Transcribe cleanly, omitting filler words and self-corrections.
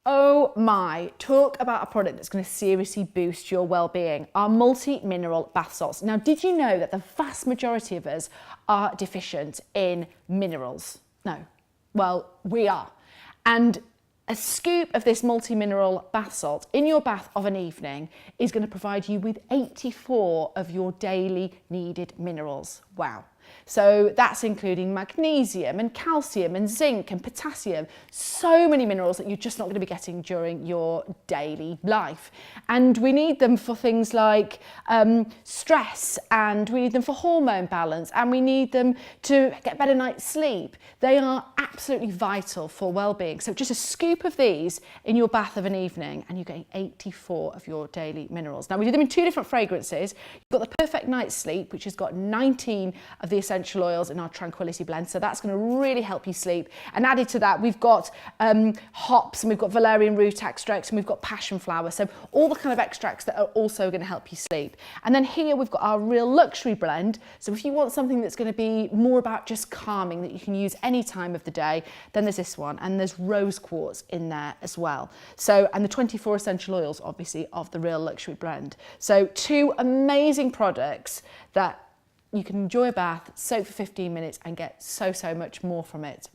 Oh my, talk about a product that's going to seriously boost your well-being, our multi-mineral bath salts. Now, did you know that the vast majority of us are deficient in minerals? No. Well, we are. And a scoop of this multi-mineral bath salt in your bath of an evening is going to provide you with 84 of your daily needed minerals. Wow. So that's including magnesium and calcium and zinc and potassium, so many minerals that you're just not going to be getting during your daily life. And we need them for things like stress, and we need them for hormone balance, and we need them to get better night's sleep. They are absolutely vital for well-being. So just a scoop of these in your bath of an evening and you're getting 84 of your daily minerals. Now, we do them in 2 different fragrances. You've got the Perfect Night's Sleep, which has got 19 of the essential oils in our Tranquility blend, so that's going to really help you sleep. And added to that, we've got hops, and we've got valerian root extracts, and we've got passion flower, so all the kind of extracts that are also going to help you sleep. And then here we've got our Real Luxury blend, so if you want something that's going to be more about just calming, that you can use any time of the day, then there's this one, and there's rose quartz in there as well. So, and the 24 essential oils, obviously, of the Real Luxury blend. So 2 amazing products that you can enjoy a bath, soak for 15 minutes and get so much more from it.